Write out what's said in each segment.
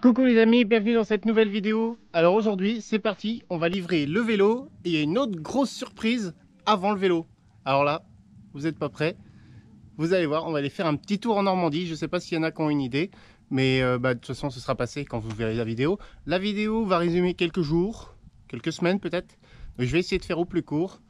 Coucou les amis, bienvenue dans cette nouvelle vidéo. Alors aujourd'hui, c'est parti, on va livrer le vélo et il y a une autre grosse surprise avant le vélo. Alors là, vous n'êtes pas prêts, vous allez voir, on va aller faire un petit tour en Normandie. Je ne sais pas s'il y en a qui ont une idée, mais de toute façon ce sera passé quand vous verrez la vidéo. La vidéo va résumer quelques jours, quelques semaines peut-être. Donc je vais essayer de faire au plus court.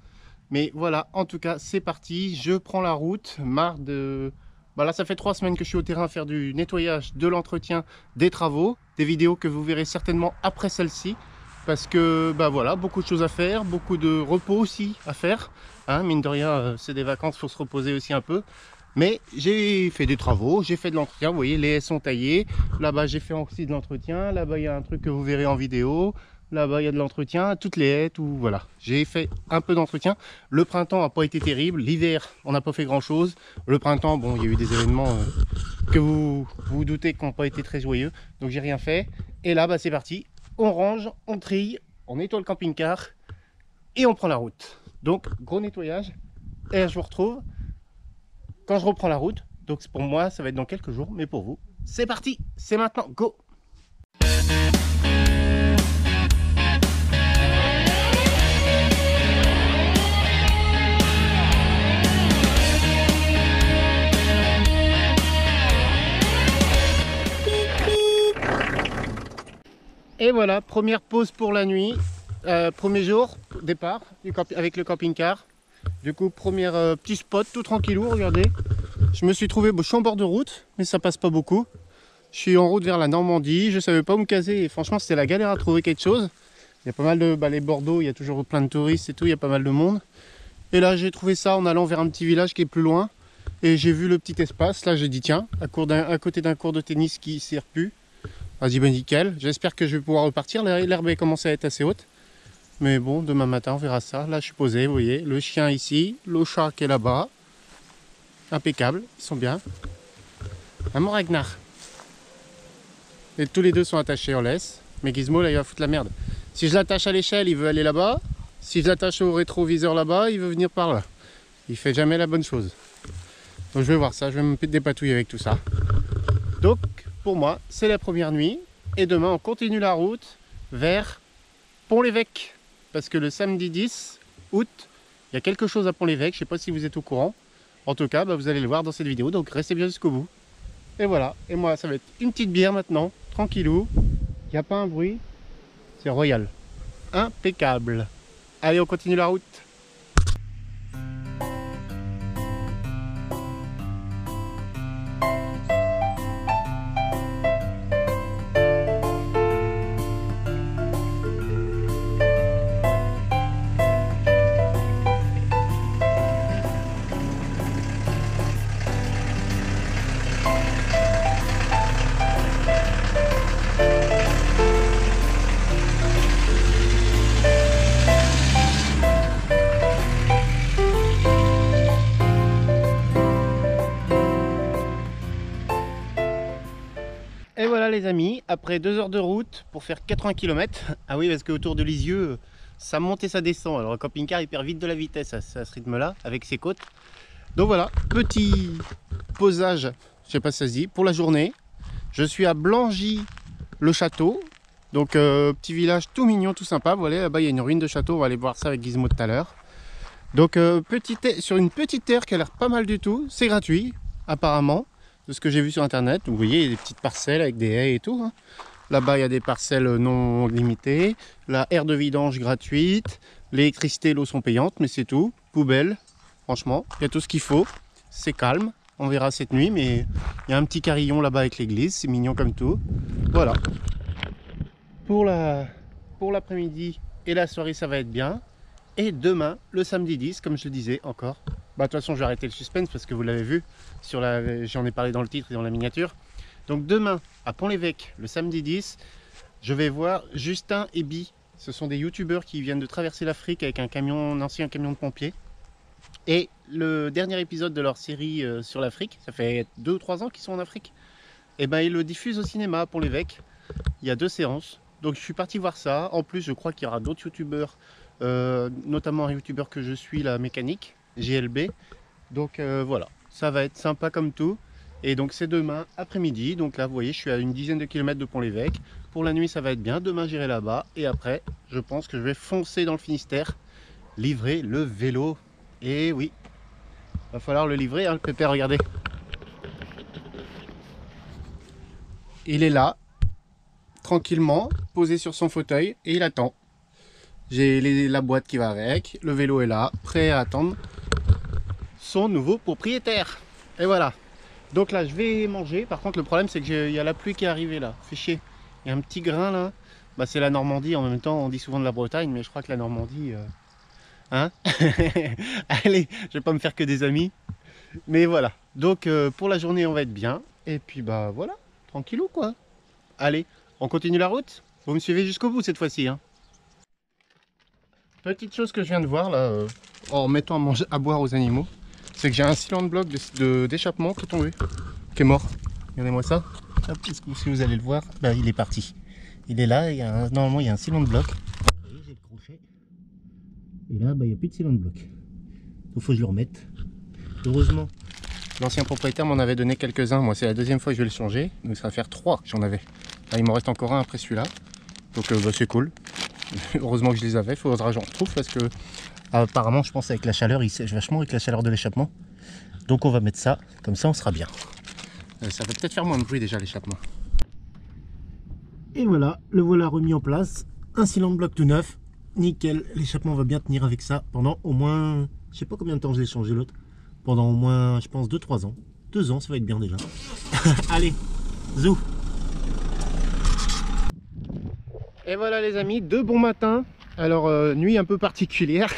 Mais voilà, en tout cas, c'est parti, je prends la route, marre de... Là, ça fait 3 semaines que je suis au terrain à faire du nettoyage, de l'entretien, des travaux. Des vidéos que vous verrez certainement après celle-ci. Parce que, voilà, beaucoup de choses à faire, beaucoup de repos aussi à faire. Hein, mine de rien, c'est des vacances, il faut se reposer aussi un peu. Mais j'ai fait des travaux, j'ai fait de l'entretien, vous voyez, les haies sont taillées. Là-bas, j'ai fait aussi de l'entretien. Là-bas, il y a un truc que vous verrez en vidéo. Là-bas, il y a de l'entretien, toutes les haies, tout, voilà. J'ai fait un peu d'entretien. Le printemps n'a pas été terrible. L'hiver, on n'a pas fait grand-chose. Le printemps, bon, il y a eu des événements que vous doutez qui n'ont pas été très joyeux. Donc, j'ai rien fait. Et là, c'est parti. On range, on trille, on nettoie le camping-car et on prend la route. Donc, gros nettoyage. Et je vous retrouve quand je reprends la route. Donc, pour moi, ça va être dans quelques jours. Mais pour vous, c'est parti. C'est maintenant. Go! Et voilà, première pause pour la nuit, premier jour, départ avec le camping-car. Du coup, premier petit spot, tout tranquillou, regardez. Je me suis trouvé, je suis en bord de route, mais ça passe pas beaucoup. Je suis en route vers la Normandie, je savais pas où me caser et franchement c'était la galère à trouver quelque chose. Il y a pas mal de, les Bordeaux, il y a toujours plein de touristes et tout, il y a pas mal de monde. Et là j'ai trouvé ça en allant vers un petit village qui est plus loin. Et j'ai vu le petit espace, là j'ai dit tiens, à côté d'un cours de tennis qui ne sert plus. Vas-y, nickel. J'espère que je vais pouvoir repartir. L'herbe est commencé à être assez haute. Mais bon, demain matin, on verra ça. Là, je suis posé, vous voyez. Le chien ici, le chat qui est là-bas. Impeccable, ils sont bien. Un mon Ragnar. Et tous les deux sont attachés, on laisse. Mais Gizmo, là, il va foutre la merde. Si je l'attache à l'échelle, il veut aller là-bas. Si je l'attache au rétroviseur là-bas, il veut venir par là. Il fait jamais la bonne chose. Donc, je vais voir ça. Je vais me dépatouiller avec tout ça. Donc, pour moi, c'est la première nuit. Et demain, on continue la route vers Pont-l'Évêque. Parce que le samedi 10 août, il y a quelque chose à Pont-l'Évêque. Je ne sais pas si vous êtes au courant. En tout cas, vous allez le voir dans cette vidéo. Donc, restez bien jusqu'au bout. Et voilà. Et moi, ça va être une petite bière maintenant. Tranquillou. Il n'y a pas un bruit. C'est royal. Impeccable. Allez, on continue la route. Et voilà les amis, après 2 heures de route pour faire 80 km. Ah oui, parce qu'autour de Lisieux, ça monte et ça descend. Alors le camping-car il perd vite de la vitesse à ce rythme-là, avec ses côtes. Donc voilà, petit posage, je sais pas si ça se dit, pour la journée. Je suis à Blangy-le-Château. Donc petit village tout mignon, tout sympa. Voilà, là-bas il y a une ruine de château, on va aller voir ça avec Gizmo tout à l'heure. Donc sur une petite terre qui a l'air pas mal du tout. C'est gratuit, apparemment, de ce que j'ai vu sur internet. Vous voyez, il y a des petites parcelles avec des haies et tout. Hein. Là-bas, il y a des parcelles non limitées. La aire de vidange gratuite. L'électricité et l'eau sont payantes, mais c'est tout. Poubelle, franchement, il y a tout ce qu'il faut. C'est calme. On verra cette nuit, mais il y a un petit carillon là-bas avec l'église. C'est mignon comme tout. Voilà. Pour l'après-midi et la soirée, ça va être bien. Et demain, le samedi 10, comme je le disais encore. De toute façon, je vais arrêter le suspense parce que vous l'avez vu. J'en ai parlé dans le titre et dans la miniature. Donc demain, à Pont-l'Évêque, le samedi 10, je vais voir Justin et Bi. Ce sont des youtubeurs qui viennent de traverser l'Afrique avec un ancien camion de pompiers. Et le dernier épisode de leur série sur l'Afrique, ça fait 2 ou 3 ans qu'ils sont en Afrique, et ils le diffusent au cinéma à Pont-l'Évêque. Il y a 2 séances. Donc je suis parti voir ça. En plus, je crois qu'il y aura d'autres youtubeurs, notamment un youtubeur que je suis, la mécanique, GLB. Donc voilà, ça va être sympa comme tout. Et donc c'est demain après-midi. Donc là vous voyez, je suis à une dizaine de kilomètres de Pont-l'Évêque. Pour la nuit ça va être bien, demain j'irai là-bas. Et après je pense que je vais foncer dans le Finistère, livrer le vélo. Et oui, va falloir le livrer hein, le pépère, regardez. Il est là, tranquillement, posé sur son fauteuil et il attend. J'ai la boîte qui va avec, le vélo est là, prêt à attendre son nouveau propriétaire. Et voilà. Donc là je vais manger. Par contre le problème c'est qu'il y a la pluie qui est arrivée là. Fait chier. Il y a un petit grain là. Bah, c'est la Normandie en même temps. On dit souvent de la Bretagne, mais je crois que la Normandie... Hein. Allez, je vais pas me faire que des amis. Mais voilà. Donc pour la journée on va être bien. Et puis bah voilà. Tranquillou quoi. Allez, on continue la route. Vous me suivez jusqu'au bout cette fois-ci. Hein. Petite chose que je viens de voir là, en mettant à, manger, à boire aux animaux, c'est que j'ai un cylindre bloc d'échappement qui est tombé, qui est mort. Regardez-moi ça. Hop, si vous allez le voir, bah, il est parti. Il est là, normalement il y a un cylindre bloc. Vous voyez, j'ai le crochet. Et là, bah, il n'y a plus de cylindre bloc. Il faut que je le remette. Heureusement, l'ancien propriétaire m'en avait donné quelques-uns. Moi, c'est la deuxième fois que je vais le changer. Donc ça va faire 3 que j'en avais. Là, il m'en reste encore un après celui-là. Donc bah, c'est cool. Heureusement que je les avais. Il faudra que j'en retrouve parce que apparemment, je pense avec la chaleur, il sèche vachement avec la chaleur de l'échappement. Donc on va mettre ça. Comme ça, on sera bien. Ça va peut-être faire moins de bruit déjà l'échappement. Et voilà, le voilà remis en place. Un cylindre bloc tout neuf. Nickel. L'échappement va bien tenir avec ça pendant au moins... Je sais pas combien de temps je l'ai changé l'autre. Pendant au moins, je pense, 2-3 ans. 2 ans, ça va être bien déjà. Allez, zou. Et voilà les amis, 2 bons matins. Alors, nuit un peu particulière.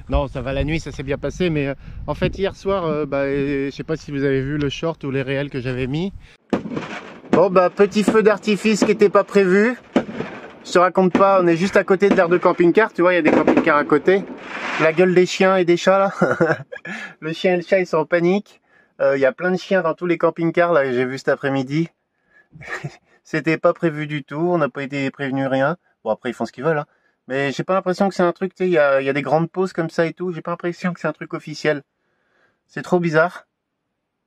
Non, ça va, la nuit, ça s'est bien passé. Mais en fait, hier soir, je sais pas si vous avez vu le short ou les réels que j'avais mis. Bon, bah, petit feu d'artifice qui n'était pas prévu. Je te raconte pas, on est juste à côté de l'aire de camping-car. Tu vois, il y a des camping-cars à côté. La gueule des chiens et des chats, là. Le chien et le chat, ils sont en panique. Il y a plein de chiens dans tous les camping-cars, là, que j'ai vu cet après-midi. C'était pas prévu du tout, on n'a pas été prévenu rien. Bon, après, ils font ce qu'ils veulent, hein. Mais j'ai pas l'impression que c'est un truc, tu sais, il y a des grandes pauses comme ça et tout. J'ai pas l'impression que c'est un truc officiel. C'est trop bizarre.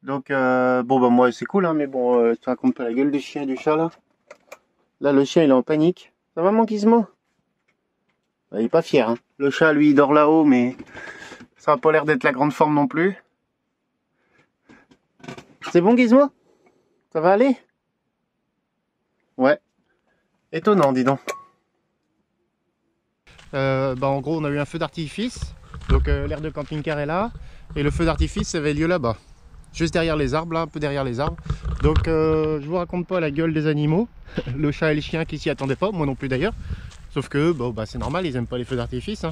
Donc, bon, bah, moi, c'est cool, hein, mais bon, je te raconte pas la gueule du chien et du chat, là. Là, le chien, il est en panique. Ça va, mon Gizmo? Il est pas fier, hein. Le chat, lui, il dort là-haut, mais ça n'a pas l'air d'être la grande forme non plus. C'est bon, Gizmo? Ça va aller? Ouais. Étonnant, dis donc. En gros, on a eu un feu d'artifice. Donc, l'aire de camping-car est là. Et le feu d'artifice avait lieu là-bas. Juste derrière les arbres, là, un peu derrière les arbres. Donc, je vous raconte pas la gueule des animaux. Le chat et les chiens qui s'y attendaient pas, moi non plus d'ailleurs. Sauf que, bon, bah, c'est normal, ils aiment pas les feux d'artifice. Hein.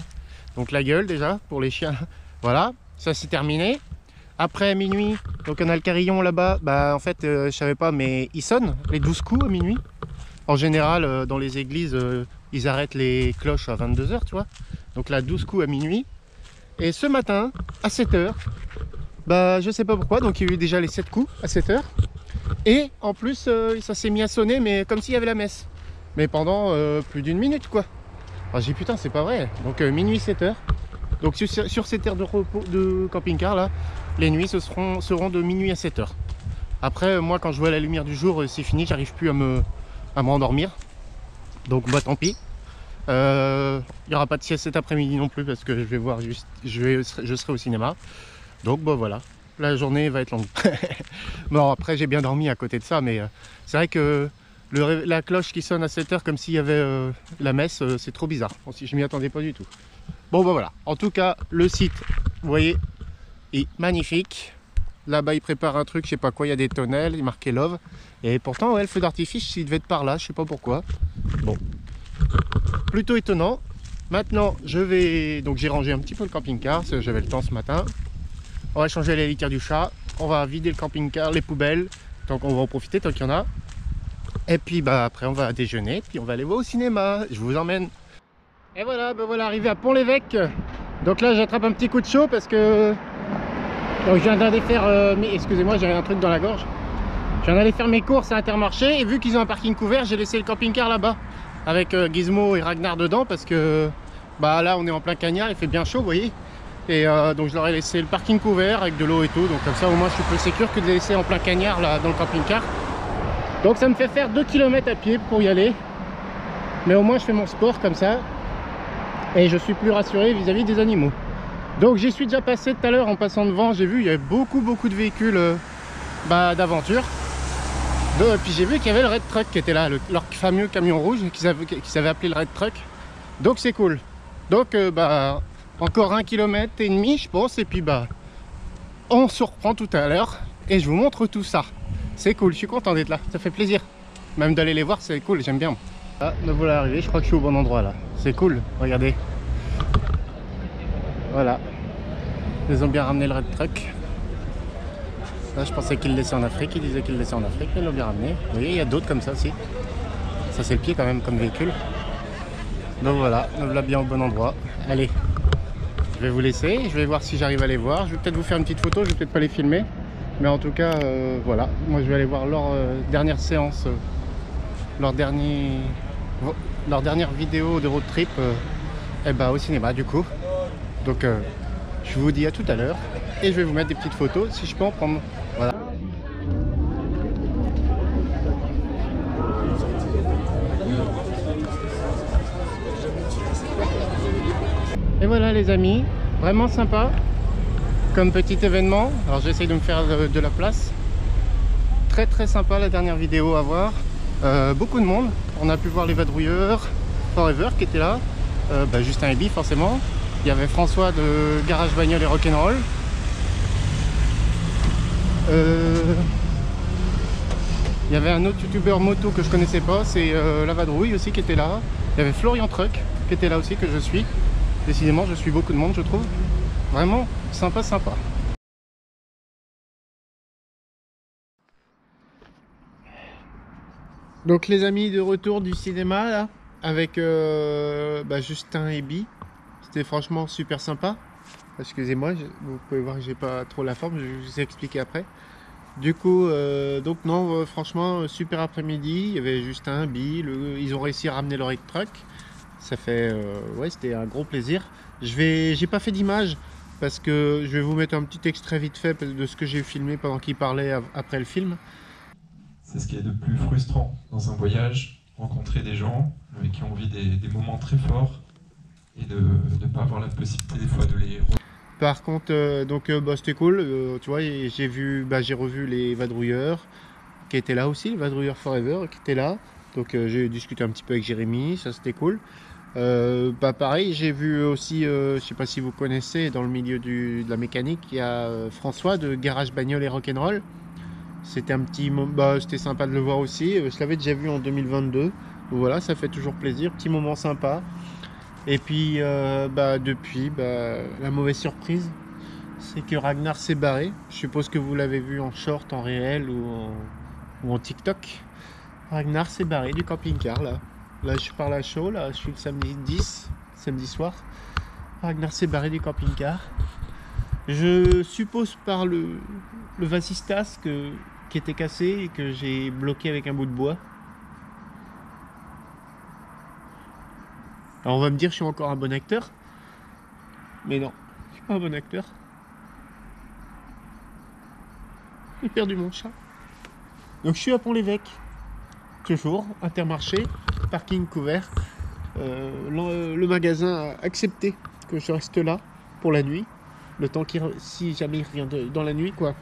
Donc, la gueule déjà, pour les chiens. Voilà, ça c'est terminé. Après, à minuit, donc on a le carillon là-bas. Bah, en fait, je savais pas, mais ils sonnent les 12 coups à minuit. En général, dans les églises, ils arrêtent les cloches à 22 h, tu vois. Donc là, 12 coups à minuit. Et ce matin, à 7 h, bah, je sais pas pourquoi, donc il y a eu déjà les 7 coups à 7 h. Et en plus, ça s'est mis à sonner, mais comme s'il y avait la messe. Mais pendant plus d'1 minute, quoi. Alors, j'ai dit, putain, c'est pas vrai. Donc minuit, 7 h. Donc sur cette aire de repos de camping-car, là, les nuits seront de minuit à 7 h. Après, moi, quand je vois la lumière du jour, c'est fini, j'arrive plus à m'endormir. Donc, bah, tant pis. Il n'y aura pas de sieste cet après-midi non plus parce que je vais voir je serai au cinéma. Donc bah voilà, la journée va être longue. Bon, après j'ai bien dormi à côté de ça, mais c'est vrai que la cloche qui sonne à 7 h comme s'il y avait la messe, c'est trop bizarre. Je m'y attendais pas du tout. Bon bah voilà, en tout cas le site, vous voyez, est magnifique. Là-bas il prépare un truc, je sais pas quoi, il y a des tonnelles, il est marqué Love. Et pourtant ouais, le feu d'artifice il devait être par là, je sais pas pourquoi. Bon, plutôt étonnant. Maintenant donc j'ai rangé un petit peu le camping-car, j'avais le temps ce matin. On va changer la litière du chat, on va vider le camping-car, les poubelles, tant qu'on va en profiter tant qu'il y en a. Et puis bah après on va déjeuner, puis on va aller voir au cinéma, je vous emmène. Et voilà, bah voilà, arrivé à Pont-l'Évêque. Donc là j'attrape un petit coup de chaud parce que donc, je viens d'aller faire, excusez-moi, j'avais un truc dans la gorge. Je viens d'aller faire mes courses à Intermarché et vu qu'ils ont un parking couvert, j'ai laissé le camping-car là-bas avec Gizmo et Ragnar dedans parce que bah là on est en plein cagnard, il fait bien chaud, vous voyez. Et donc je leur ai laissé le parking couvert avec de l'eau et tout. Donc comme ça au moins je suis plus sécure que de les laisser en plein cagnard là dans le camping-car. Donc ça me fait faire 2 km à pied pour y aller. Mais au moins je fais mon sport comme ça. Et je suis plus rassuré vis-à-vis des animaux. Donc j'y suis déjà passé tout à l'heure en passant devant. J'ai vu il y avait beaucoup de véhicules d'aventure. Puis j'ai vu qu'il y avait le Red Truck qui était là, leur fameux camion rouge qu'ils avaient appelé le Red Truck. Donc c'est cool. Donc encore 1,5 km je pense. Et puis on se reprend tout à l'heure. Et je vous montre tout ça. C'est cool, je suis content d'être là, ça fait plaisir. Même d'aller les voir, c'est cool, j'aime bien. Ah, me voilà arrivé, je crois que je suis au bon endroit là. C'est cool, regardez. Voilà. Ils ont bien ramené le Red Truck. Là, je pensais qu'ils le laissaient en Afrique, ils disaient qu'ils le laissaient en Afrique, mais ils l'ont bien ramené. Vous voyez, il y a d'autres comme ça aussi. Ça, c'est le pied quand même comme véhicule. Donc voilà, nous voilà bien au bon endroit. Allez, je vais vous laisser, je vais voir si j'arrive à les voir. Je vais peut-être vous faire une petite photo, je vais peut-être pas les filmer. Mais en tout cas, voilà, moi je vais aller voir leur dernière séance, leur dernière vidéo de road trip au cinéma du coup. Donc je vous dis à tout à l'heure et je vais vous mettre des petites photos si je peux en prendre. Voilà. Et voilà les amis, vraiment sympa comme petit événement. Alors j'essaye de me faire de la place. Très sympa la dernière vidéo à voir. Beaucoup de monde. On a pu voir les vadrouilleurs Forever qui étaient là. Justin Ebi forcément. Il y avait François de Garage Bagnole et Rock'n'Roll. Il y avait un autre youtubeur moto que je connaissais pas, c'est la vadrouille aussi qui était là. Il y avait Florian Truck qui était là aussi que je suis. Décidément je suis beaucoup de monde je trouve. Vraiment sympa. Donc les amis, de retour du cinéma là avec Justin et Bi. C'était franchement super sympa. Excusez-moi, vous pouvez voir que j'ai pas trop la forme, je vais vous expliquer après. Du coup, franchement, super après-midi. Il y avait Justin, Bi, ils ont réussi à ramener leur truck. Ça fait, c'était un gros plaisir. J'ai pas fait d'image parce que je vais vous mettre un petit extrait vite fait de ce que j'ai filmé pendant qu'ils parlaient après le film. C'est ce qui est de plus frustrant dans un voyage, rencontrer des gens avec qui on vit des moments très forts et de ne pas avoir la possibilité des fois de les... Par contre, c'était cool, tu vois, j'ai revu les vadrouilleurs qui étaient là aussi, les vadrouilleurs Forever qui étaient là. Donc j'ai discuté un petit peu avec Jérémy, ça c'était cool. Pareil, j'ai vu aussi, je sais pas si vous connaissez, dans le milieu de la mécanique, il y a François de Garage Bagnole et Rock'n'Roll. C'était un petit moment, c'était sympa de le voir aussi. Je l'avais déjà vu en 2022. Donc voilà, ça fait toujours plaisir, petit moment sympa. Et puis depuis, la mauvaise surprise, c'est que Ragnar s'est barré. Je suppose que vous l'avez vu en short, en réel ou en TikTok. Ragnar s'est barré du camping-car là. Là je parle à chaud, là je suis le samedi soir. Ragnar s'est barré du camping-car. Je suppose par le vasistas qui était cassé et que j'ai bloqué avec un bout de bois. Alors on va me dire que je suis encore un bon acteur. Mais non, je suis pas un bon acteur. J'ai perdu mon chat. Donc je suis à Pont-l'Évêque. Toujours, Intermarché, parking couvert. Le magasin a accepté que je reste là pour la nuit. Le temps si jamais il revient dans la nuit quoi.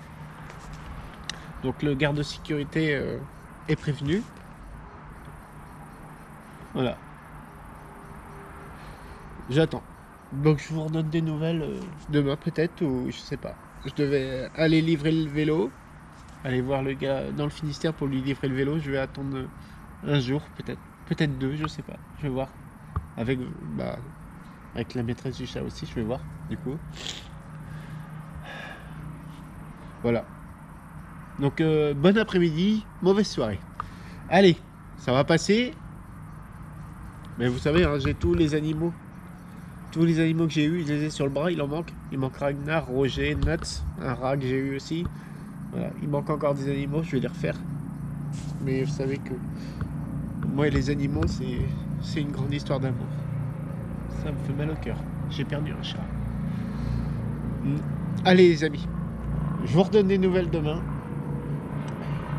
Donc le garde de sécurité est prévenu. Voilà. J'attends. Donc je vous redonne des nouvelles demain peut-être ou je sais pas. Je devais aller livrer le vélo. Aller voir le gars dans le Finistère pour lui livrer le vélo. Je vais attendre un jour peut-être. Peut-être 2, je sais pas. Je vais voir. Avec la maîtresse du chat aussi, je vais voir du coup. Voilà. Donc bon après-midi, mauvaise soirée. Allez, ça va passer. Mais vous savez, hein, j'ai tous les animaux. Tous les animaux que j'ai eu, je les ai sur le bras, il en manque. Il manque Ragnar, Roger, Nuts, un rat que j'ai eu aussi. Voilà, il manque encore des animaux, je vais les refaire. Mais vous savez que moi et les animaux, c'est une grande histoire d'amour. Ça me fait mal au cœur. J'ai perdu un chat. Allez les amis, je vous redonne des nouvelles demain.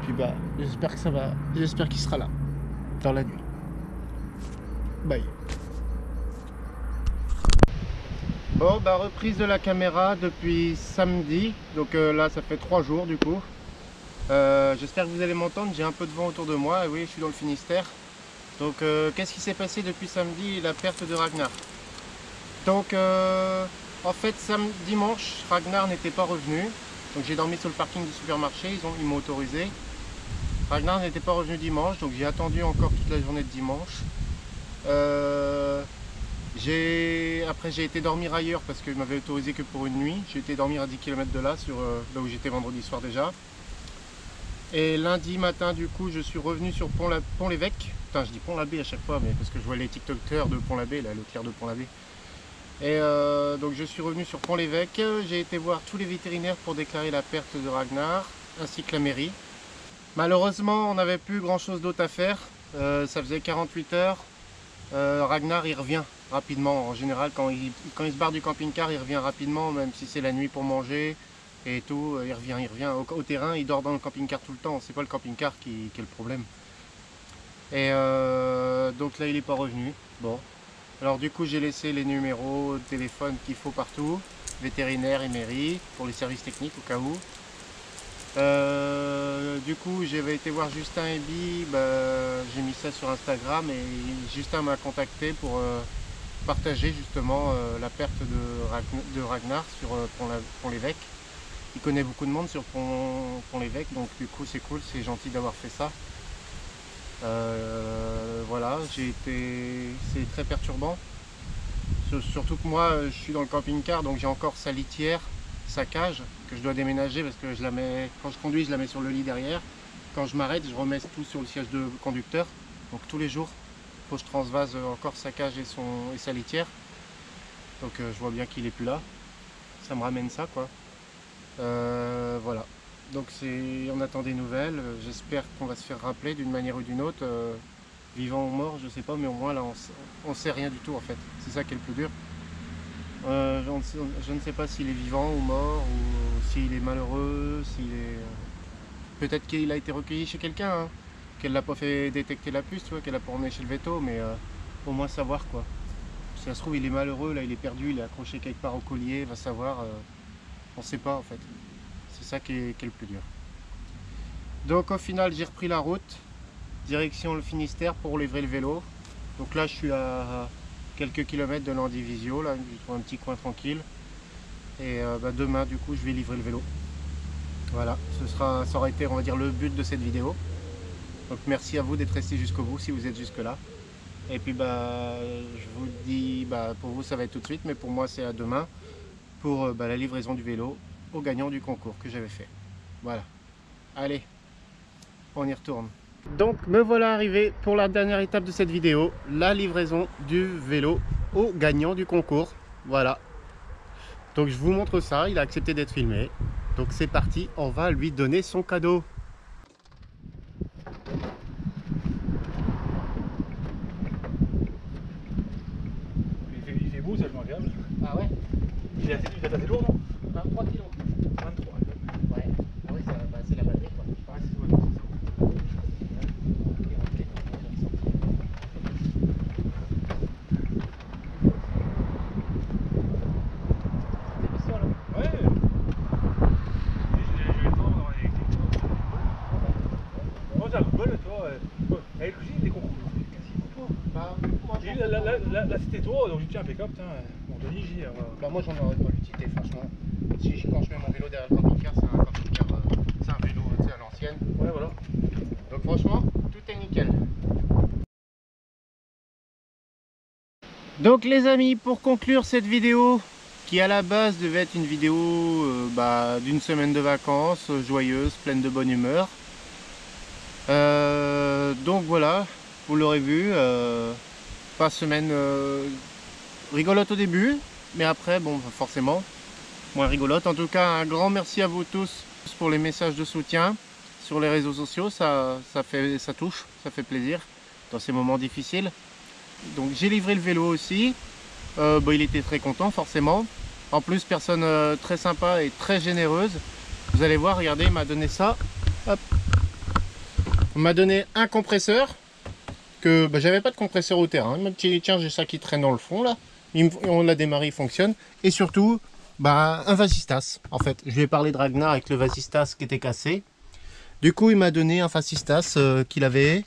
Puis bah j'espère que ça va, j'espère qu'il sera là dans la nuit. Bye. Bon bah reprise de la caméra depuis samedi, donc là ça fait 3 jours du coup. J'espère que vous allez m'entendre, j'ai un peu de vent autour de moi, et oui je suis dans le Finistère. Donc qu'est-ce qui s'est passé depuis samedi? La perte de Ragnar. Donc en fait dimanche, Ragnar n'était pas revenu, donc j'ai dormi sur le parking du supermarché, ils m'ont autorisé. Ragnar n'était pas revenu dimanche, donc j'ai attendu encore toute la journée de dimanche. Après j'ai été dormir ailleurs parce qu'il m'avait autorisé que pour une nuit. J'ai été dormir à 10 km de là, là où j'étais vendredi soir déjà. Et lundi matin du coup je suis revenu sur Pont-l'Évêque. Putain je dis Pont-l'Abbé à chaque fois, mais parce que je vois les TikTokers de Pont-l'Abbé, là, le clerc de Pont-l'Abbé. Et donc je suis revenu sur Pont-l'Évêque. J'ai été voir tous les vétérinaires pour déclarer la perte de Ragnar, ainsi que la mairie. Malheureusement on n'avait plus grand chose d'autre à faire. Ça faisait 48 heures. Ragnar il revient rapidement. En général quand il se barre du camping-car il revient rapidement, même si c'est la nuit pour manger et tout, il revient au terrain, il dort dans le camping-car tout le temps, c'est pas le camping-car qui est le problème. Et donc là il est pas revenu. Bon, alors du coup j'ai laissé les numéros de téléphone qu'il faut partout, vétérinaire et mairie, pour les services techniques au cas où. Du coup j'avais été voir Justin et Bi, j'ai mis ça sur Instagram et Justin m'a contacté pour partager justement la perte de Ragnar sur Pont-l'Évêque. Il connaît beaucoup de monde sur Pont-l'Évêque, donc du coup c'est cool, c'est gentil d'avoir fait ça. Voilà, c'est très perturbant. Surtout que moi je suis dans le camping-car, donc j'ai encore sa litière, sa cage que je dois déménager parce que quand je conduis je la mets sur le lit derrière. Quand je m'arrête je remets tout sur le siège de conducteur. Donc tous les jours il faut que je transvase encore sa cage et sa litière. Donc je vois bien qu'il est plus là. Ça me ramène ça quoi. Voilà. Donc on attend des nouvelles. J'espère qu'on va se faire rappeler d'une manière ou d'une autre. Vivant ou mort, je sais pas, mais au moins là on sait rien du tout en fait. C'est ça qui est le plus dur. Je ne sais pas s'il est vivant ou mort, ou s'il est malheureux, peut-être qu'il a été recueilli chez quelqu'un, hein, qu'elle l'a pas fait détecter la puce, tu vois, qu'elle a pas emmené chez le veto, mais au moins savoir quoi. Si ça se trouve il est malheureux, là il est perdu, il est accroché quelque part au collier, va savoir, on sait pas en fait. C'est ça qui est le plus dur. Donc au final j'ai repris la route, direction le Finistère pour livrer le vélo. Donc là je suis à quelques kilomètres de l'Andivisio, là je trouve un petit coin tranquille. Et demain du coup je vais livrer le vélo. Voilà, ça aura été on va dire le but de cette vidéo. Donc merci à vous d'être resté jusqu'au bout si vous êtes jusque là. Et puis je vous dis, pour vous ça va être tout de suite, mais pour moi c'est à demain pour la livraison du vélo au gagnant du concours que j'avais fait. Voilà, allez, on y retourne. Donc me voilà arrivé pour la dernière étape de cette vidéo, la livraison du vélo au gagnant du concours. Voilà, donc je vous montre ça, il a accepté d'être filmé. Donc c'est parti, on va lui donner son cadeau. Il fait beau, c'est vachement agréable. Ah ouais? Il est assez lourd, non? 23 kg. 23. Ouais, ah oui, c'est la batterie quoi. Ouais, c'est bon. Ouais. J'ai eu le temps d'avoir les moi, ça rigole, toi. Avec le des concours, là, c'était toi, donc j'ai dit, tiens, impeccable, putain. Bon, Denis, j'ai dit, Moi j'en aurais pas l'utilité franchement. Quand je mets mon vélo derrière le camping-car, c'est un camping-car, c'est un vélo à l'ancienne. ouais, voilà. Donc franchement, tout est nickel. Donc les amis, pour conclure cette vidéo, qui à la base devait être une vidéo d'une semaine de vacances, joyeuse, pleine de bonne humeur. Donc voilà, vous l'aurez vu, pas semaine rigolote au début, mais après, bon, forcément, moins rigolote. En tout cas, un grand merci à vous tous pour les messages de soutien sur les réseaux sociaux, ça touche, ça fait plaisir dans ces moments difficiles. Donc j'ai livré le vélo aussi, il était très content forcément. En plus, personne très sympa et très généreuse. Vous allez voir, regardez, il m'a donné ça. Hop. Il m'a donné un compresseur. Que bah, j'avais pas de compresseur au terrain. Il m'a dit tiens, j'ai ça qui traîne dans le fond là. On l'a démarré, il fonctionne. Et surtout, bah, un vasistas. En fait, je lui ai parlé de Ragnar avec le vasistas qui était cassé. Du coup, il m'a donné un vasistas qu'il avait.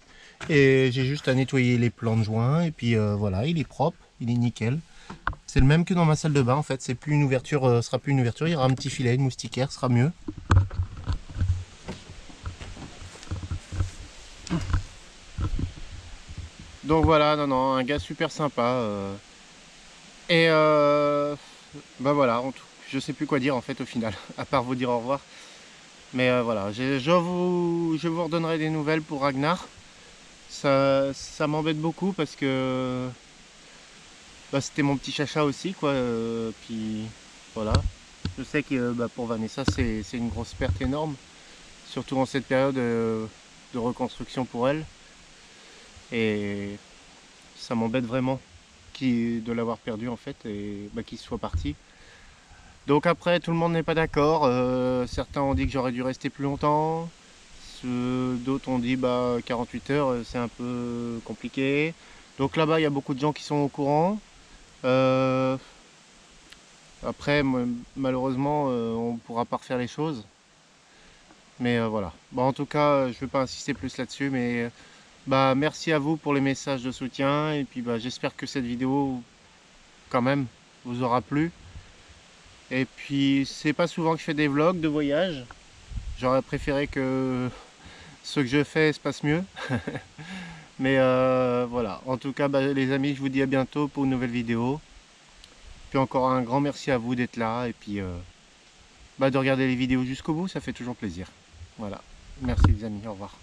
Et j'ai juste à nettoyer les plans de joint. Et puis voilà, il est propre, il est nickel. C'est le même que dans ma salle de bain en fait. C'est plus une ouverture, sera plus une ouverture. Il y aura un petit filet, une moustiquaire, sera mieux. Donc voilà, non, un gars super sympa. Et bah voilà, je sais plus quoi dire en fait au final, à part vous dire au revoir. Mais voilà, je vous redonnerai des nouvelles pour Ragnar. Ça m'embête beaucoup parce que bah, c'était mon petit chacha aussi quoi. Puis voilà, je sais que bah, pour Vanessa c'est une grosse perte énorme, surtout en cette période de reconstruction pour elle. Et ça m'embête vraiment de l'avoir perdu en fait et bah, qu'il soit parti. Donc après tout le monde n'est pas d'accord, certains ont dit que j'aurais dû rester plus longtemps, d'autres ont dit bah 48 heures c'est un peu compliqué. Donc là-bas il y a beaucoup de gens qui sont au courant. Après malheureusement on ne pourra pas refaire les choses. Mais voilà. Bon, en tout cas je ne vais pas insister plus là-dessus, mais bah merci à vous pour les messages de soutien et puis bah, j'espère que cette vidéo quand même vous aura plu. Et puis c'est pas souvent que je fais des vlogs de voyage. J'aurais préféré que ce que je fais se passe mieux. Mais voilà. En tout cas bah, les amis, je vous dis à bientôt pour une nouvelle vidéo. Puis encore un grand merci à vous d'être là et puis bah, de regarder les vidéos jusqu'au bout, ça fait toujours plaisir. Voilà. Merci les amis, au revoir.